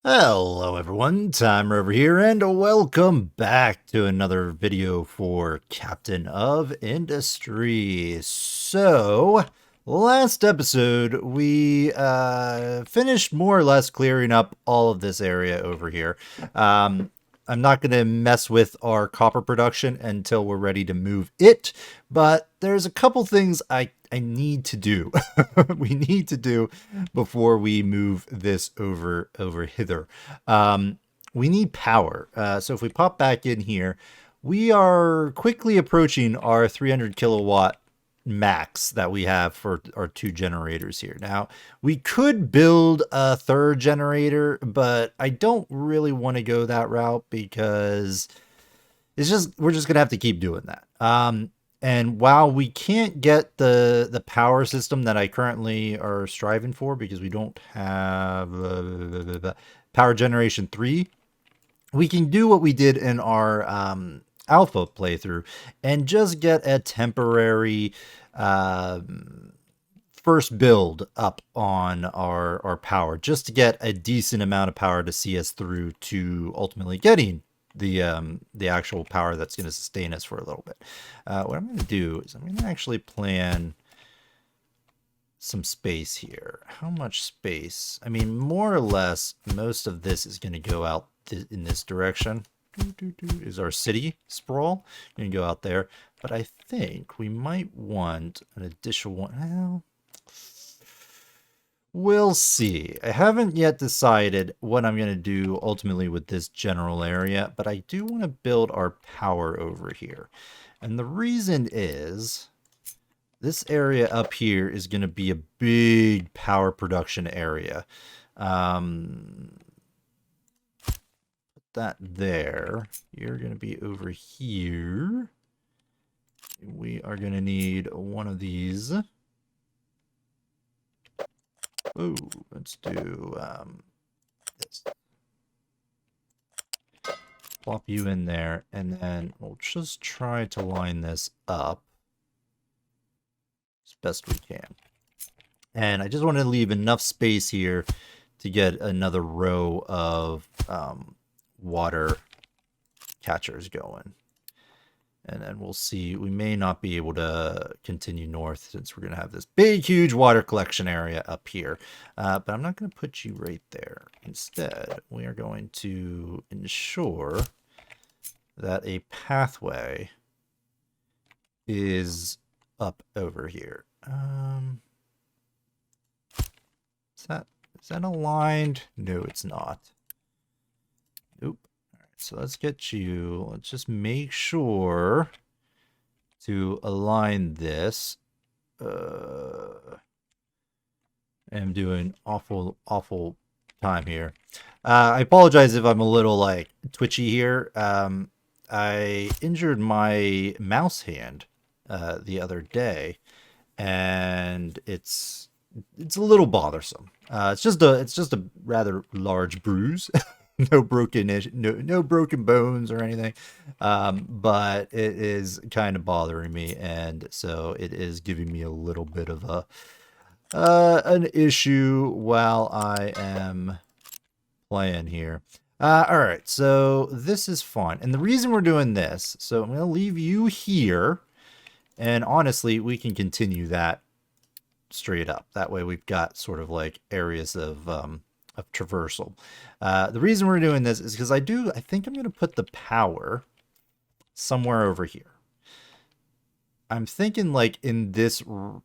Hello everyone, Timer over here, and welcome back to another video for Captain of Industry. So, last episode, we finished more or less clearing up all of this area over here. I'm not going to mess with our copper production until we're ready to move it, but there's a couple things I need to do. We need to do before we move this over hither. Um, we need power. So if we pop back in here, we are quickly approaching our 300 kilowatt max that we have for our two generators here. Now, we could build a third generator, but I don't really want to go that route because we're just gonna have to keep doing that. And while we can't get the power system that I currently are striving for because we don't have power generation 3, we can do what we did in our alpha playthrough and just get a temporary first build up on our power just to get a decent amount of power to see us through to ultimately getting the actual power that's going to sustain us for a little bit. What I'm going to do is I'm going to actually plan some space here. How much space? I mean, more or less, most of this is going to go out in this direction. Is our city sprawl. Going to go out there. But I think we might want an additional one. Well, we'll see. I haven't yet decided what I'm going to do ultimately with this general area, but I do want to build our power over here. And the reason is this area up here is going to be a big power production area. Put that there. You're going to be over here. We are going to need one of these. Oh, let's do this. Plop you in there, and then we'll just try to line this up as best we can. And I just want to leave enough space here to get another row of water catchers going. And then we'll see. We may not be able to continue north since we're going to have this big, huge water collection area up here. But I'm not going to put you right there. Instead, we are going to ensure that a pathway is up over here. Is that aligned? No, it's not. Nope. So let's get you, let's just make sure to align this. I'm doing awful time here. I apologize if I'm a little like twitchy here. I injured my mouse hand the other day, and it's a little bothersome. It's just a rather large bruise. No broken bones or anything, but it is kind of bothering me, and so it is giving me a little bit of a an issue while I am playing here. All right, so this is fun, and the reason we're doing this, so I'm gonna leave you here, and honestly, we can continue that straight up. That way, we've got sort of like areas of traversal. The reason we're doing this is because I think I'm going to put the power somewhere over here. I'm thinking like in this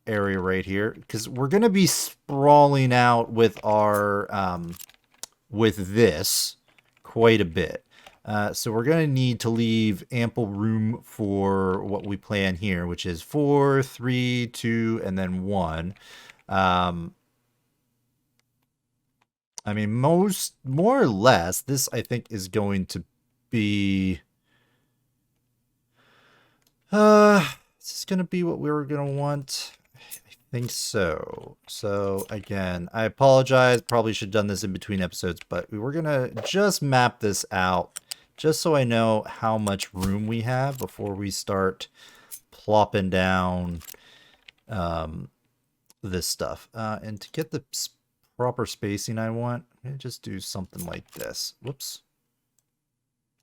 area right here, because we're going to be sprawling out with our with this quite a bit. So we're going to need to leave ample room for what we plan here, which is 4, 3, 2, and then 1. I mean, more or less, this I think is going to be, this is going to be what we were going to want. I think so. So again, I apologize. Probably should have done this in between episodes, but we were going to just map this out just so I know how much room we have before we start plopping down this stuff. And to get the proper spacing I want, I'm going to just do something like this. Whoops.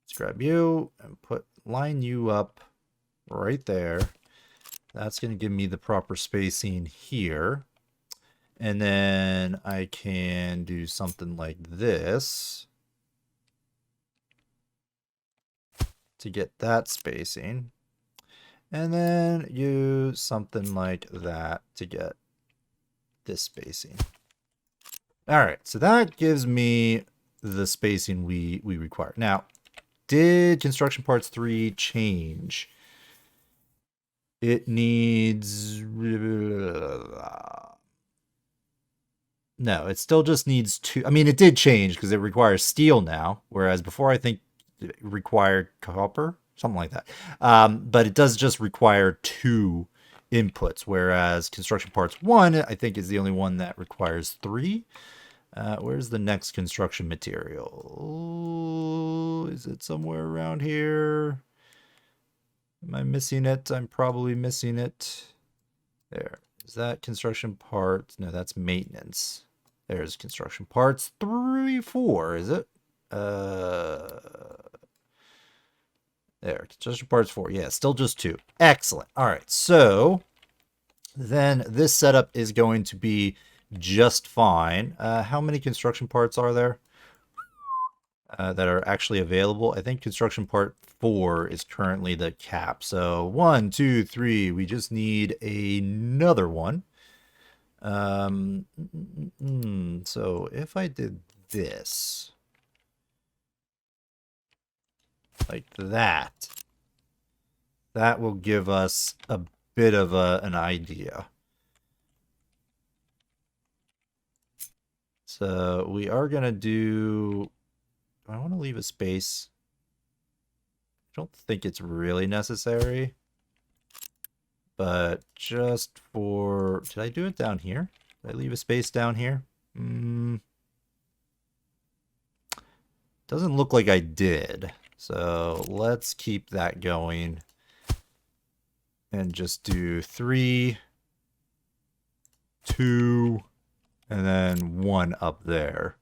Let's grab you and line you up right there. That's going to give me the proper spacing here. And then I can do something like this to get that spacing. And then use something like that to get this spacing. All right, so that gives me the spacing we require. Now, did Construction Parts 3 change? It needs... No, it still just needs 2. I mean, it did change because it requires steel now, whereas before I think it required copper, something like that. But it does just require 2 inputs, whereas Construction Parts 1, I think, is the only one that requires 3. Where's the next construction material? Is it somewhere around here? Am I missing it? I'm probably missing it. There. Is that construction parts? No, that's maintenance. There's construction parts 3, 4, is it? There, construction parts 4. Yeah, still just 2. Excellent. All right, so then this setup is going to be just fine. How many construction parts are there that are actually available? I think construction part 4 is currently the cap. So 1, 2, 3. We just need another one. So if I did this like that, that will give us a bit of an idea. So we are going to do... I want to leave a space. I don't think it's really necessary. But just for... Did I do it down here? Did I leave a space down here? Doesn't look like I did. So let's keep that going. And just do 3, 2, and then 1 up there.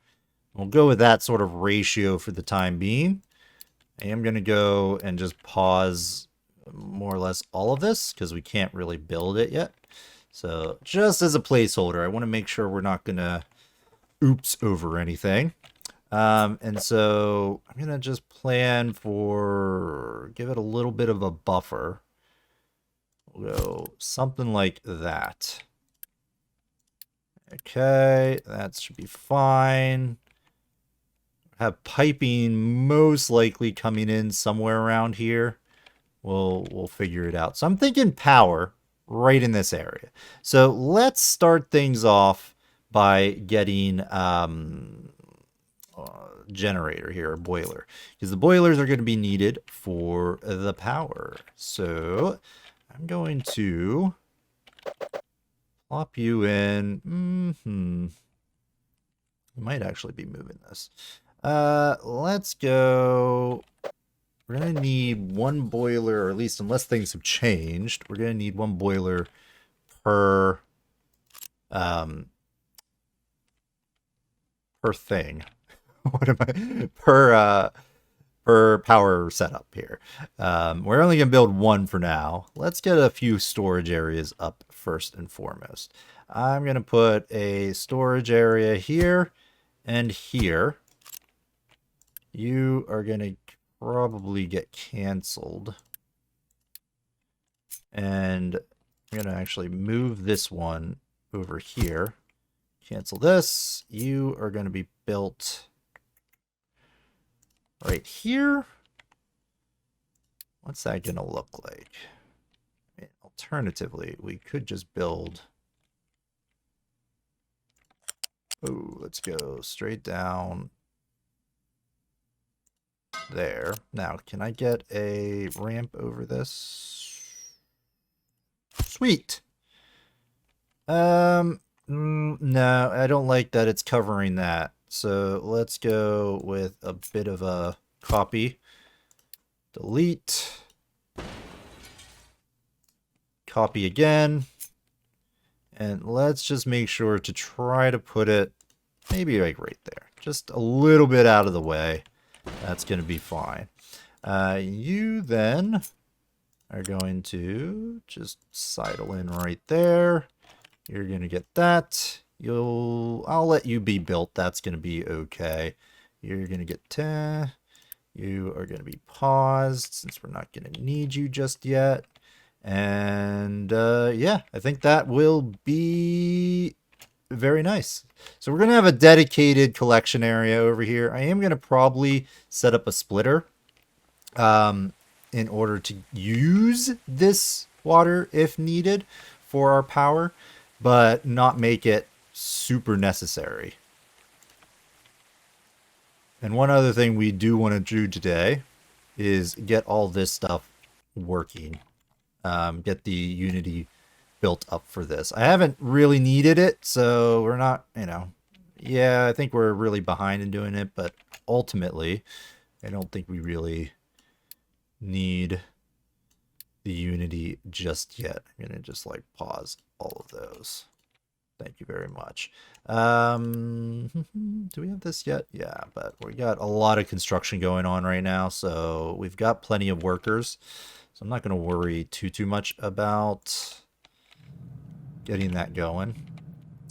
We'll go with that sort of ratio for the time being. I am going to go and just pause more or less all of this because we can't really build it yet. So just as a placeholder, I want to make sure we're not going to oops over anything. And so I'm going to just plan for, give it a little bit of a buffer. We'll go something like that. Okay, that should be fine. Have piping most likely coming in somewhere around here. We'll figure it out. So I'm thinking power right in this area. So let's start things off by getting generator here, a boiler, because the boilers are going to be needed for the power. So I'm going to plop you in. I might actually be moving this. Let's go. We're going to need 1 boiler, or at least unless things have changed, we're going to need 1 boiler per thing. What am I? Per power setup here. We're only going to build 1 for now. Let's get a few storage areas up first and foremost. I'm going to put a storage area here and here. You are going to probably get canceled. And I'm going to actually move this one over here. Cancel this. You are going to be built right here. What's that going to look like? I mean, alternatively, we could just build... Oh, let's go straight down there. Now, can I get a ramp over this? Sweet. No, I don't like that it's covering that. So let's go with a bit of a copy. Delete. Copy again. And let's just make sure to try to put it maybe like right there. just a little bit out of the way. That's going to be fine. You then are going to just sidle in right there. You're going to get that. I'll let you be built. That's going to be okay. You're going to get 10. You are going to be paused since we're not going to need you just yet. And yeah, I think that will be very nice. So we're going to have a dedicated collection area over here. I am going to probably set up a splitter in order to use this water if needed for our power, but not make it super necessary. And one other thing we do want to do today is get all this stuff working. Get the Unity built up for this. I haven't really needed it, so we're not, yeah, I think we're really behind in doing it, but ultimately, I don't think we really need the Unity just yet. I'm going to just like pause all of those. Thank you very much. Do we have this yet? Yeah, but we got a lot of construction going on right now, so we've got plenty of workers. So I'm not going to worry too much about getting that going.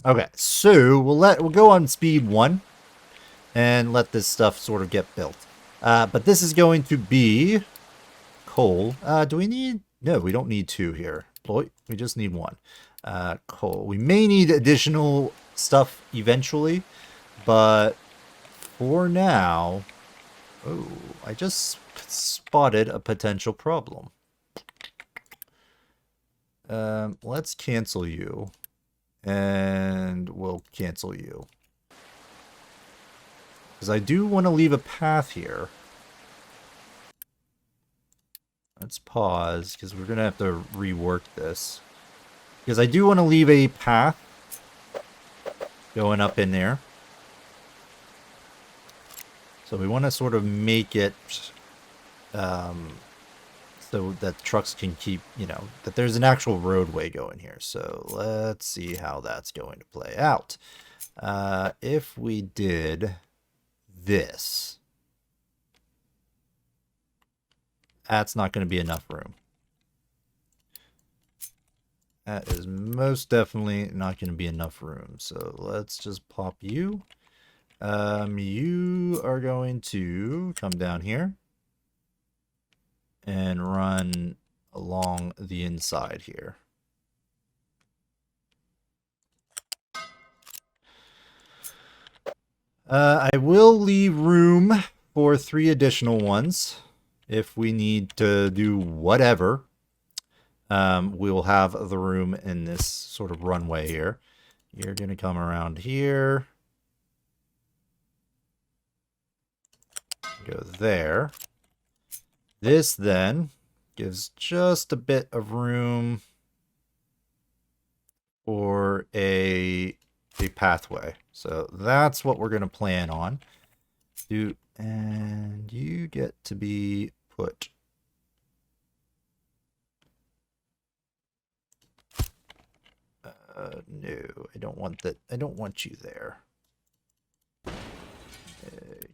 Okay, so we'll go on speed 1 and let this stuff sort of get built. But this is going to be coal. Do we need? No, we don't need 2 here. We just need 1. Coal. We may need additional stuff eventually, but for now, oh, I just spotted a potential problem. Let's cancel you, and we'll cancel you. Because I do want to leave a path here. Let's pause, because we're going to have to rework this. Because I do want to leave a path going up in there. So we want to sort of make it so that trucks can keep, that there's an actual roadway going here. So let's see how that's going to play out. If we did this, that's not going to be enough room. That is most definitely not going to be enough room. So let's just pop you. You are going to come down here and run along the inside here. I will leave room for 3 additional ones if we need to do whatever. We'll have the room in this sort of runway here. You're going to come around here. Go there. This then gives just a bit of room for a pathway. So that's what we're going to plan on. And you get to be put. No, I don't want that. I don't want you there.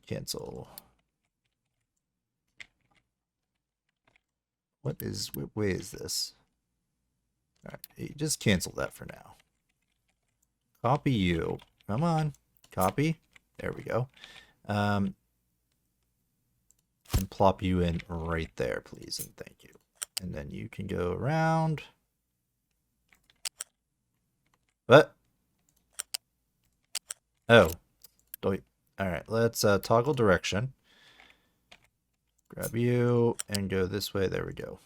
Cancel. What way is this? All right, just cancel that for now. Copy you. Come on. Copy. There we go. And plop you in right there, please, and thank you. And then you can go around. What? Oh. All right, let's toggle direction. Grab you and go this way. There we go.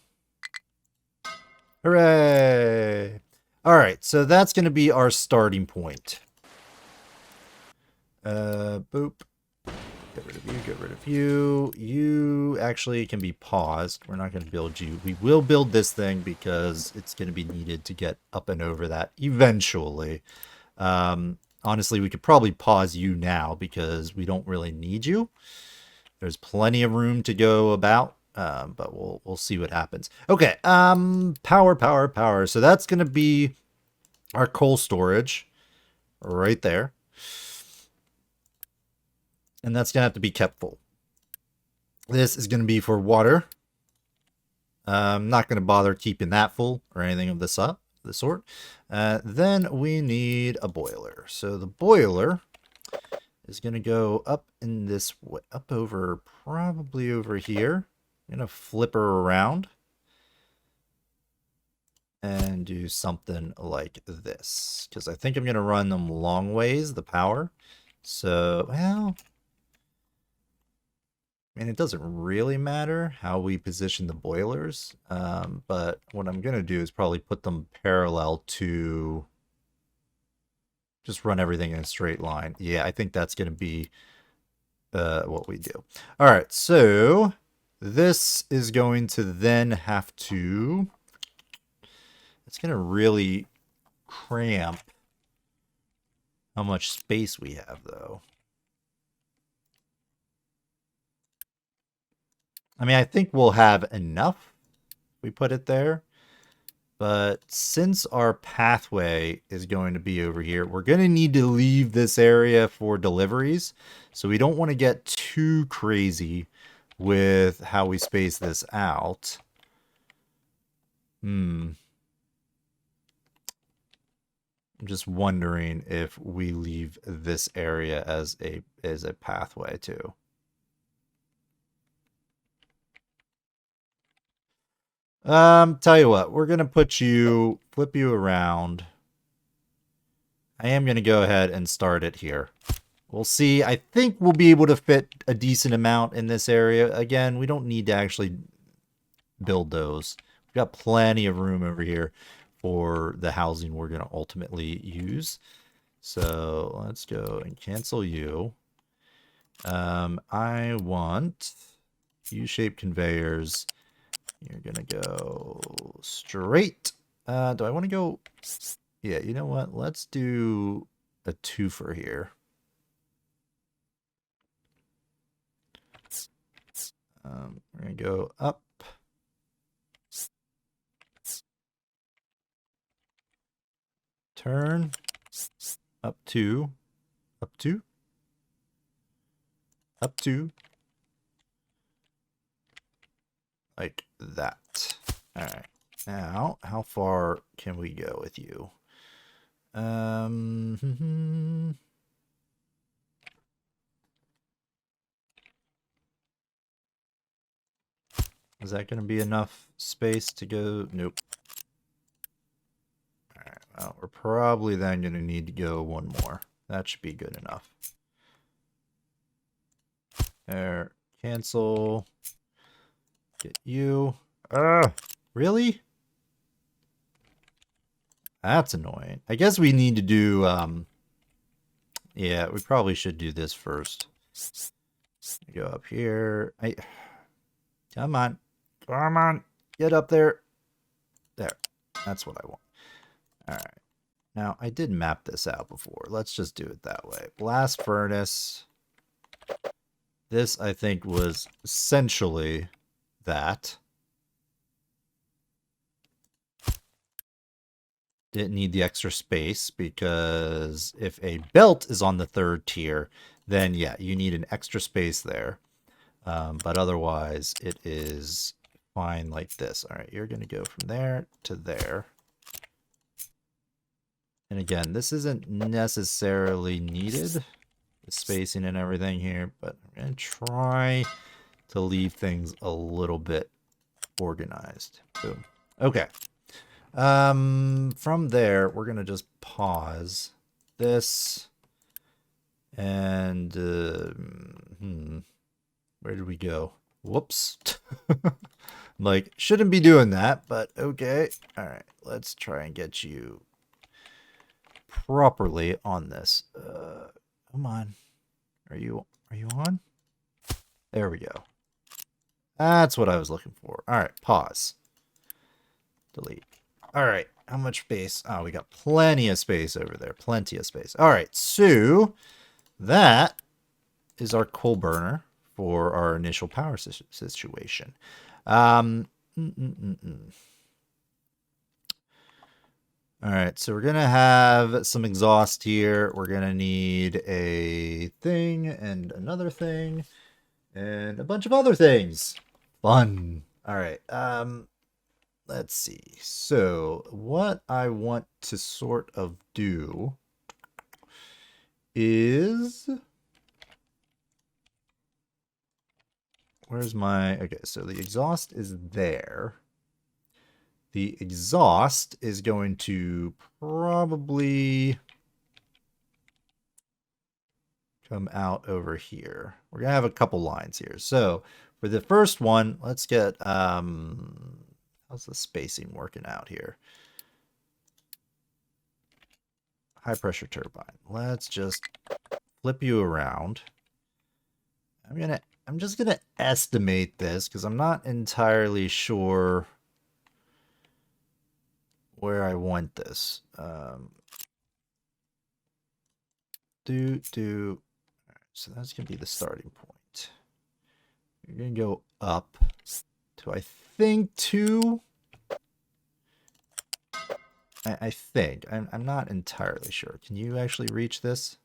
Hooray! All right, so that's going to be our starting point. Boop. Get rid of you, get rid of you. You actually can be paused. We're not going to build you. We will build this thing because it's going to be needed to get up and over that eventually. Honestly, we could probably pause you now because we don't really need you. There's plenty of room to go about, but we'll see what happens. Okay, power. So that's going to be our coal storage right there. And that's going to have to be kept full. This is going to be for water. I'm not going to bother keeping that full or anything of the sort. Then we need a boiler. So the boiler is going to go up in this way, up over, probably over here. I'm going to flip her around and do something like this, because I think I'm going to run them long ways, the power. So, well, I mean, it doesn't really matter how we position the boilers, but what I'm going to do is probably put them parallel to just run everything in a straight line. Yeah, I think that's going to be what we do. All right, so this is going to then have to... It's going to really cramp how much space we have, though. I mean, I think we'll have enough if we put it there. But since our pathway is going to be over here, we're going to need to leave this area for deliveries. So we don't want to get too crazy with how we space this out. I'm just wondering if we leave this area as a pathway too. Tell you what, we're gonna flip you around. I am gonna go ahead and start it here. We'll see. I think we'll be able to fit a decent amount in this area. Again, we don't need to actually build those. We've got plenty of room over here for the housing we're gonna ultimately use. So let's go and cancel you. I want U-shaped conveyors. You're gonna go straight. Do I want to go? Yeah, you know what? Let's do a twofer here. We're gonna go up. Turn. Up two. Up two. Up two. Like that. All right. Now, how far can we go with you? Is that going to be enough space to go? Nope. All right. Well, we're probably then going to need to go one more. That should be good enough. There. Cancel. Get you. Really? That's annoying. I guess we need to do, yeah, we probably should do this first. Go up here. Come on. Come on. Get up there. There. That's what I want. All right. Now, I did map this out before. Let's just do it that way. Blast furnace. This, I think, was essentially that. Didn't need the extra space because if a belt is on the third tier, then yeah, you need an extra space there. But otherwise, it is fine like this. All right, you're going to go from there to there. And again, this isn't necessarily needed, the spacing and everything here, but I'm going to try to leave things a little bit organized. Boom. Okay. From there, we're going to just pause this. And, where did we go? Whoops. Like, shouldn't be doing that, but okay. All right, let's try and get you properly on this. Come on. Are you on? There we go. That's what I was looking for. All right, pause. Delete. All right, how much space? Oh, we got plenty of space over there. Plenty of space. All right, so that is our coal burner for our initial power situation. All right, so we're gonna have some exhaust here. We're gonna need a thing and another thing and a bunch of other things. Fun. All right. Let's see. So what I want to sort of do is, where's my, okay, so the exhaust is there. The exhaust is going to probably come out over here. We're gonna have a couple lines here. So for the first one, let's get how's the spacing working out here? High pressure turbine. Let's just flip you around. I'm just gonna estimate this because I'm not entirely sure where I want this. So that's gonna be the starting point. You're gonna go up to, I think, 2. I think. I'm not entirely sure. Can you actually reach this?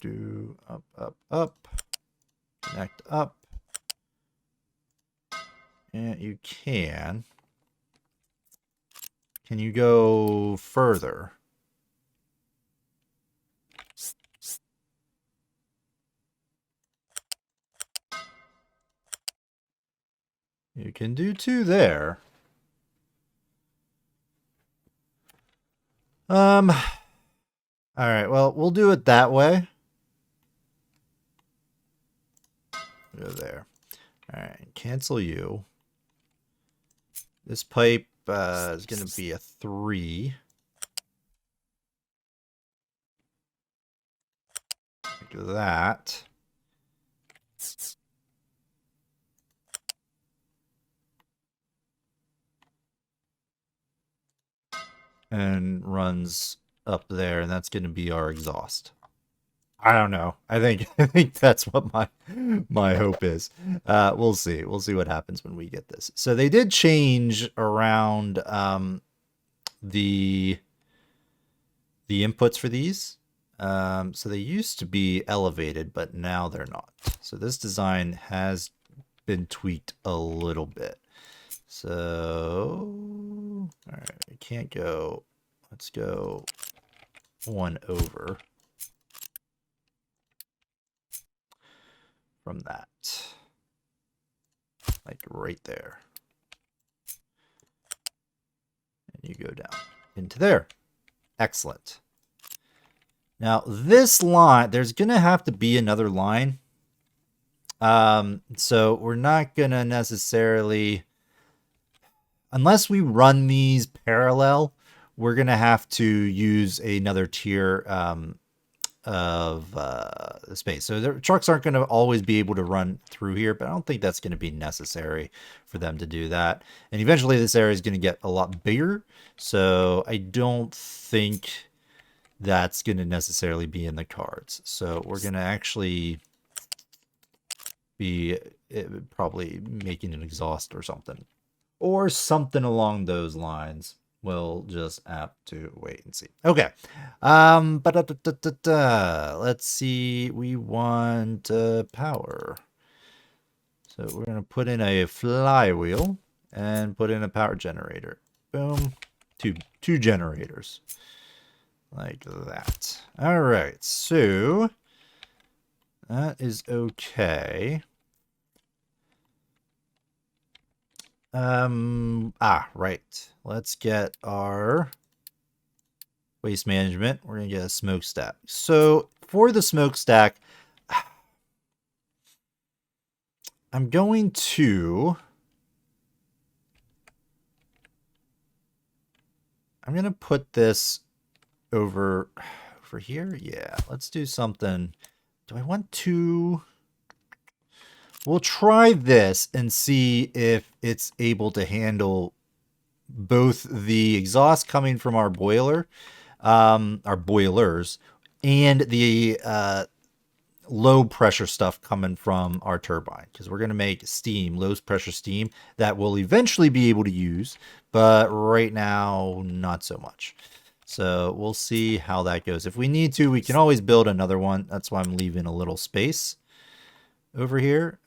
Do up, up, up. Connect up. And you can. Can you go further? You can do 2 there. All right, well, we'll do it that way. Go there. All right, cancel you. This pipe is going to be a 3. Like that. And runs up there, and that's going to be our exhaust. I don't know. I think that's what my hope is. We'll see. We'll see what happens when we get this. So they did change around the inputs for these. So they used to be elevated, but now they're not. So this design has been tweaked a little bit. So, all right, we can't go. Let's go 1 over from that. Like right there. And you go down into there. Excellent. Now, this line, there's going to have to be another line. So we're not going to necessarily, unless we run these parallel, we're going to have to use another tier of space. So the trucks aren't going to always be able to run through here, but I don't think that's going to be necessary for them to do that. And eventually this area is going to get a lot bigger. So I don't think that's going to necessarily be in the cards. So we're going to actually be probably making an exhaust or something. Or something along those lines. We'll just have to wait and see. Okay. Let's see. We want power. So we're going to put in a flywheel and put in a power generator. Boom. Two generators. Like that. All right. So that is okay. Right. Let's get our waste management. We're going to get a smokestack. So for the smokestack, I'm going to put this over here. Yeah, let's do something. Do I want to? We'll try this and see if it's able to handle both the exhaust coming from our boiler, our boilers, and the low pressure stuff coming from our turbine, because we're going to make steam, low pressure steam, that we'll eventually be able to use, but right now, not so much. So we'll see how that goes. If we need to, we can always build another one. That's why I'm leaving a little space over here,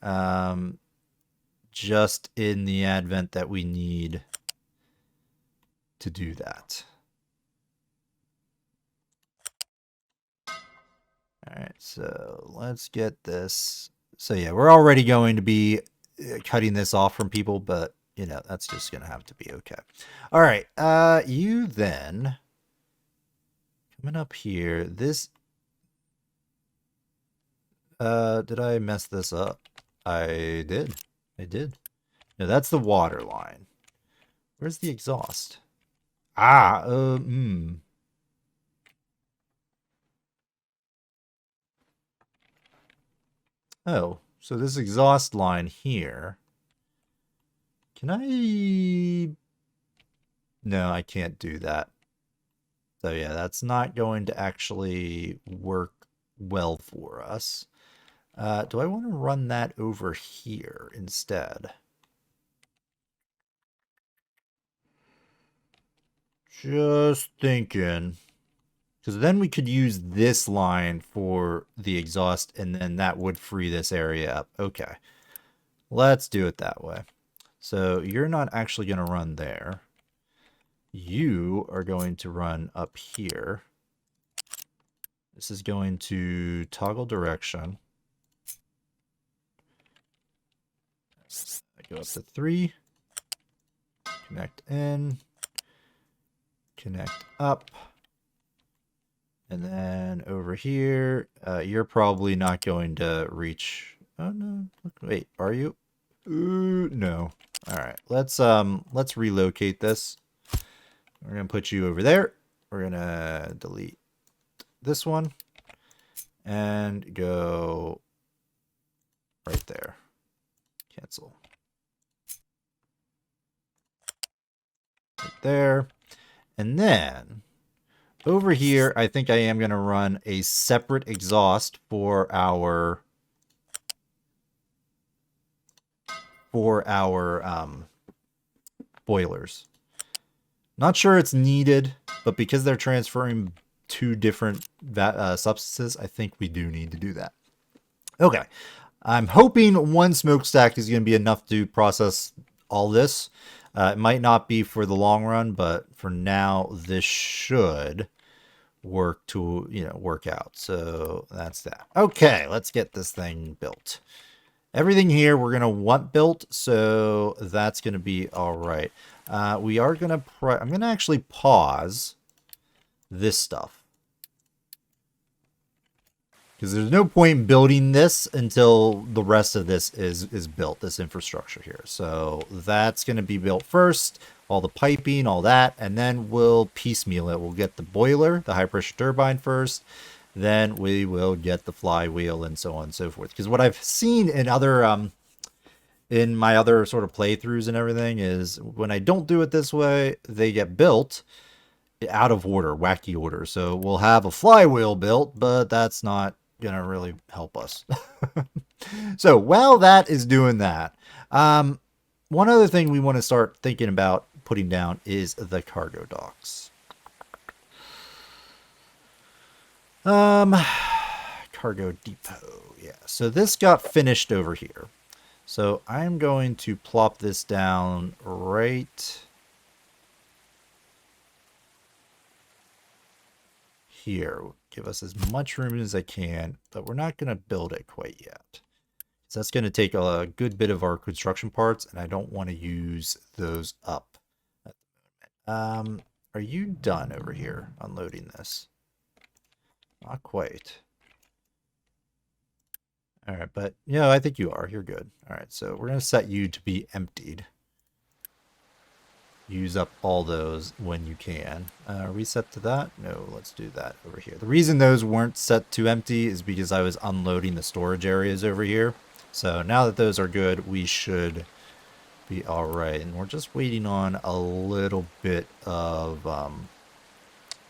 just in the advent that we need to do that. All right, so let's get this. So yeah, we're already going to be cutting this off from people, but you know, that's just going to have to be okay. All right, you then coming up here. This did I mess this up? I did. I did. No, that's the water line. Where's the exhaust? Ah, Oh, so this exhaust line here. Can I? No, I can't do that. So yeah, that's not going to actually work well for us. Do I want to run that over here instead? Just thinking. Because then we could use this line for the exhaust, and then that would free this area up. Okay. Let's do it that way. So you're not actually going to run there. You are going to run up here. This is going to toggle direction. Go up to 3. Connect in. Connect up. And then over here, you're probably not going to reach. Oh no! Wait, are you? Ooh, no. All right, let's relocate this. We're gonna put you over there. We're gonna delete this one and go right there. Cancel. Right there, and then. Over here, I think I am going to run a separate exhaust for our boilers. Not sure it's needed, but because they're transferring 2 different substances, I think we do need to do that. Okay. I'm hoping 1 smokestack is going to be enough to process all this. It might not be for the long run, but for now, this should work out. So that's that. Okay, let's get this thing built. Everything here we're gonna want built, so that's gonna be all right. We are gonna I'm gonna actually pause this stuff because there's no point building this until the rest of this is built, this infrastructure here. So that's gonna be built first, all the piping, all that, and then we'll piecemeal it. We'll get the boiler, the high pressure turbine first, then we will get the flywheel and so on and so forth. Because what I've seen in other in my other sort of playthroughs and everything is when I don't do it this way, they get built out of order, wacky order. So we'll have a flywheel built, but that's not gonna really help us. So while that is doing that, one other thing we want to start thinking about putting down is the cargo docks. Cargo depot. Yeah. So this got finished over here. So I'm going to plop this down right here. Give us as much room as I can, but we're not going to build it quite yet. So that's going to take a good bit of our construction parts, and I don't want to use those up at the moment. Are you done over here unloading this? Not quite. All right, but yeah, I think you are. You're good. All right, so we're going to set you to be emptied. Use up all those when you can. Reset to that? No, let's do that over here. The reason those weren't set to empty is because I was unloading the storage areas over here. So now that those are good, we should be all right. And we're just waiting on a little bit of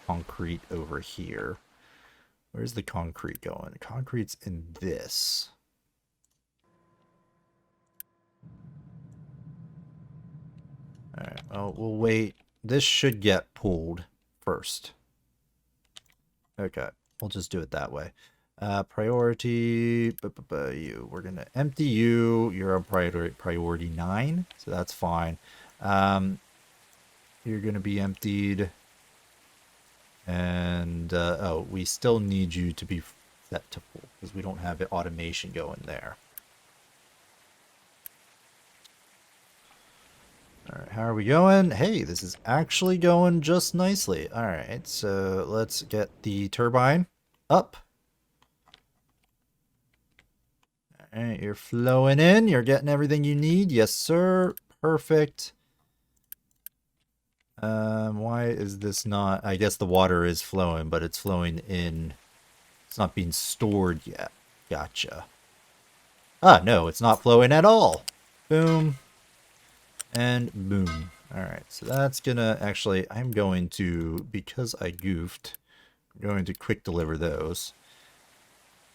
concrete over here. Where's the concrete going? The concrete's in this. Alright, well, we'll wait. This should get pulled first. Okay, we'll just do it that way. Priority, you. We're going to empty you. You're on priority 9, so that's fine. You're going to be emptied. And, oh, we still need you to be set to full because we don't have automation going there. All right, how are we going? Hey, this is actually going just nicely. All right, so let's get the turbine up. All right, you're flowing in. You're getting everything you need. Yes, sir. Perfect. Why is this not... I guess the water is flowing, but it's flowing in... It's not being stored yet. Gotcha. Ah, no, it's not flowing at all. Boom. And boom. Alright, so that's gonna... Actually, I'm going to... Because I goofed, I'm going to quick deliver those.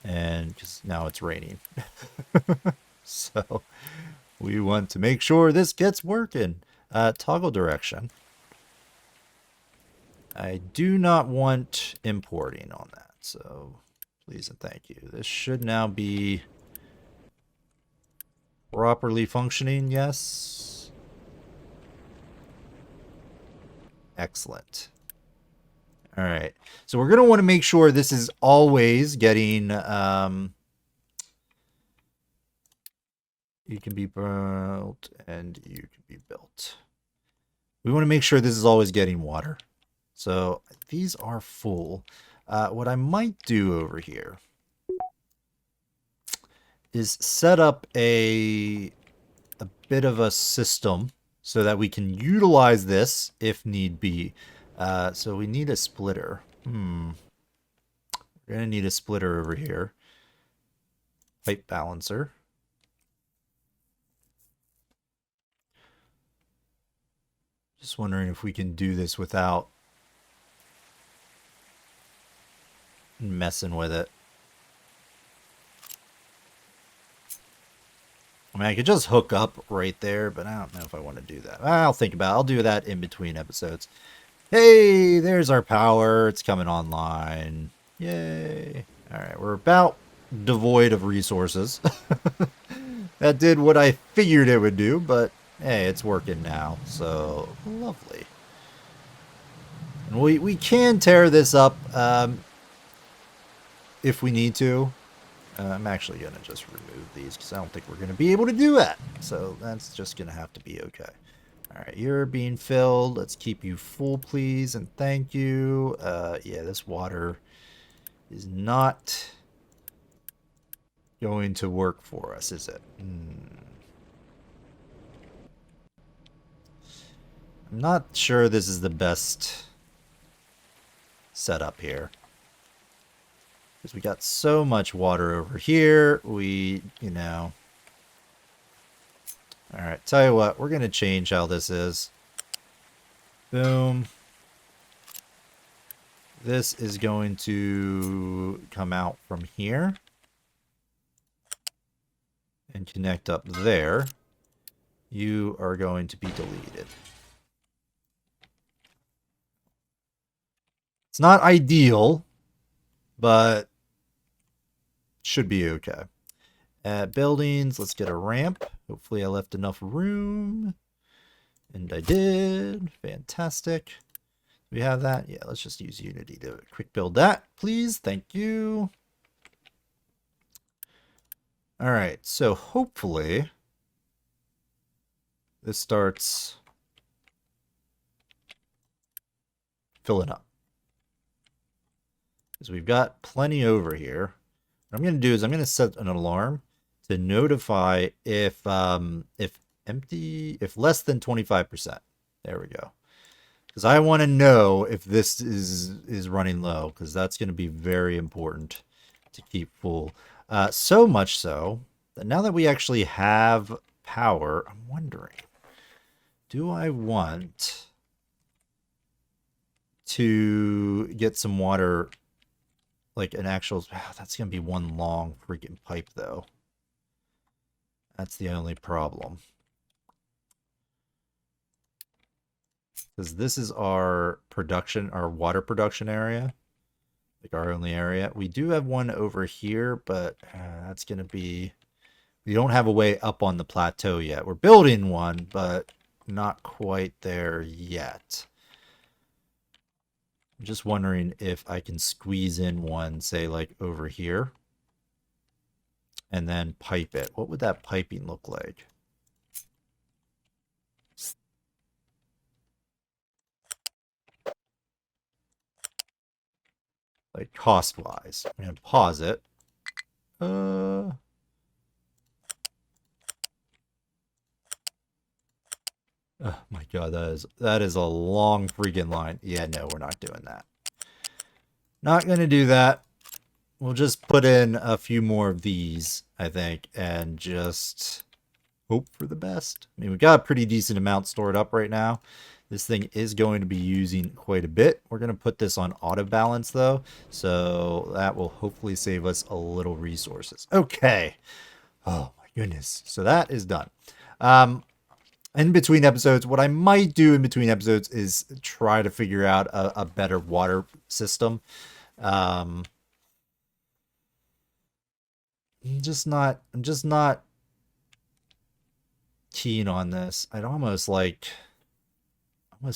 And because now it's raining. So, we want to make sure this gets working. Toggle direction. I do not want importing on that, so please and thank you. This should now be properly functioning, yes. Excellent. All right, so we're going to want to make sure this is always getting, you can be built and you can be built. We want to make sure this is always getting water. So these are full. What I might do over here is set up a bit of a system so that we can utilize this if need be. So we need a splitter. We're going to need a splitter over here. Pipe balancer. Just wondering if we can do this without messing with it. I mean, I could just hook up right there, but I don't know if I want to do that. I'll think about it. I'll do that in between episodes. Hey, there's our power. It's coming online. Yay. All right, we're about devoid of resources. That did what I figured it would do, but hey, it's working now. So, lovely. And we can tear this up if we need to. I'm actually going to just remove these because I don't think we're going to be able to do that. So that's just going to have to be okay. All right, you're being filled. Let's keep you full, please, and thank you. Yeah, this water is not going to work for us, is it? I'm not sure this is the best setup here. Because we got so much water over here. We, you know... Alright, tell you what. We're going to change how this is. Boom. This is going to come out from here. And connect up there. You are going to be deleted. It's not ideal, but should be okay. Buildings, let's get a ramp. Hopefully I left enough room. And I did. Fantastic. Do we have that? Yeah, let's just use Unity to quick build that, please. Thank you. All right, so hopefully this starts filling up. Because we've got plenty over here. What I'm going to do is I'm going to set an alarm to notify if less than 25%. There we go. Because I want to know if this is running low, because that's going to be very important to keep full. So much so that now that we actually have power, I'm wondering, do I want to get some water like an actual... That's going to be one long freaking pipe, though. That's the only problem. Because this is our production, our water production area. Like our only area. We do have one over here, but that's going to be... We don't have a way up on the plateau yet. We're building one, but not quite there yet. I'm just wondering if I can squeeze in one, say, like over here. And then pipe it. What would that piping look like? Like cost-wise. I'm going to pause it. Oh my god, that is a long freaking line. Yeah, no, we're not doing that. Not gonna do that. We'll just put in a few more of these, I think, and just hope for the best. I mean, we got a pretty decent amount stored up right now. This thing is going to be using quite a bit. We're going to put this on auto balance, though, so that will hopefully save us a little resources. Okay. Oh, my goodness. So that is done. In between episodes, what I might do in between episodes is try to figure out a better water system. I'm just not keen on this. I'd almost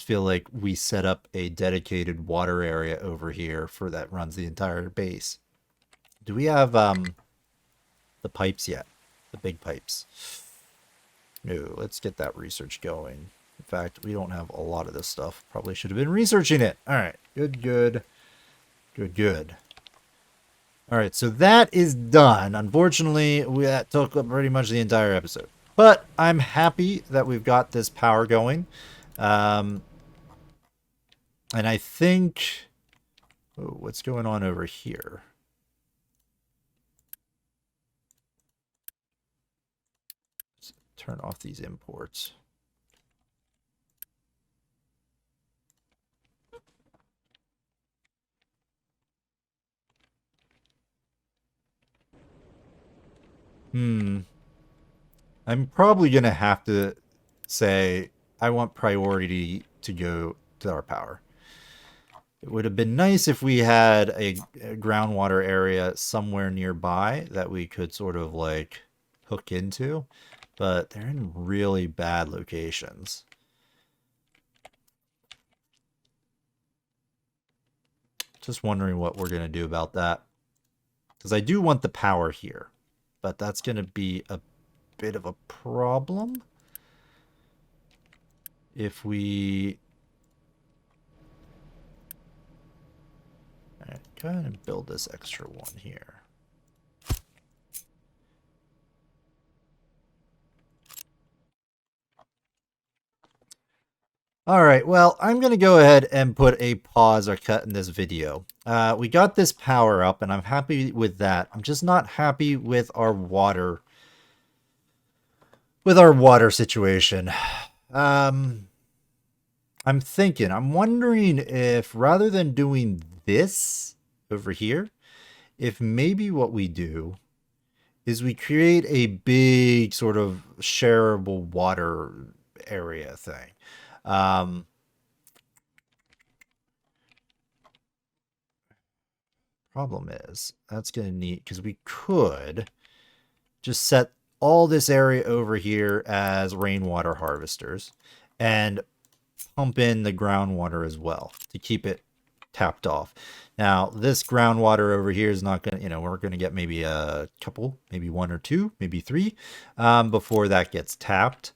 feel like we set up a dedicated water area over here for that runs the entire base. Do we have the pipes yet? The big pipes. No, let's get that research going. In fact, we don't have a lot of this stuff. Probably should have been researching it. All right. Good. All right, so that is done. Unfortunately, that took up pretty much the entire episode. But I'm happy that we've got this power going. And I think... Oh, what's going on over here? Let's turn off these imports. I'm probably going to have to say I want priority to go to our power. It would have been nice if we had a groundwater area somewhere nearby that we could sort of like hook into, but they're in really bad locations. Just wondering what we're going to do about that. Because I do want the power here, but that's going to be a bit of a problem if we... All right, go ahead and build this extra one here. All right, well, I'm going to go ahead and put a pause or cut in this video. We got this power up, and I'm happy with that. I'm just not happy with our water situation. I'm wondering if rather than doing this over here, if maybe what we do is we create a big sort of shareable water area thing. Problem is, that's going to need, because we could just set all this area over here as rainwater harvesters and pump in the groundwater as well to keep it tapped off. Now, this groundwater over here is not going to, we're going to get maybe a couple, maybe one or two, maybe three, before that gets tapped.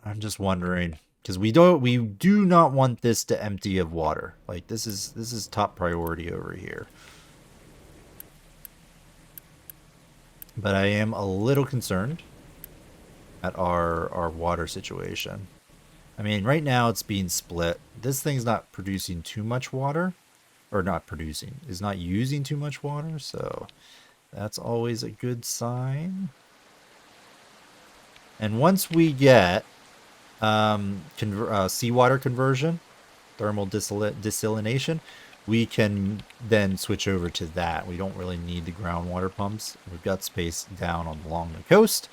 I'm just wondering, because we do not want this to empty of water. Like this is top priority over here. But I am a little concerned at our water situation. I mean, right now it's being split. This thing's not producing too much water, or not producing, is not using too much water, so that's always a good sign. And once we get seawater conversion, thermal desalination, we can then switch over to that. We don't really need the groundwater pumps. We've got space down along the coast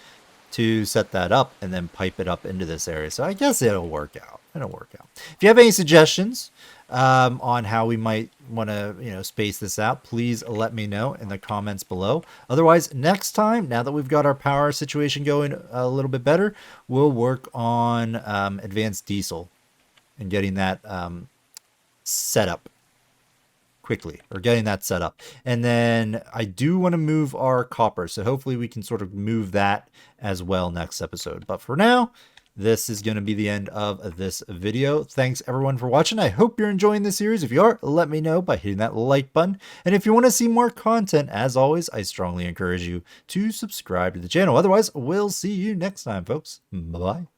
to set that up and then pipe it up into this area. So I guess it'll work out. It'll work out. If you have any suggestions on how we might want to, space this out, please let me know in the comments below. Otherwise, next time, now that we've got our power situation going a little bit better, we'll work on advanced diesel and getting that set up quickly, or getting that set up. And then I do want to move our copper, so hopefully we can sort of move that as well next episode. But for now, this is going to be the end of this video. Thanks everyone for watching. I hope you're enjoying this series. If you are, let me know by hitting that like button. And if you want to see more content, as always, I strongly encourage you to subscribe to the channel. Otherwise, we'll see you next time, folks. Bye-bye.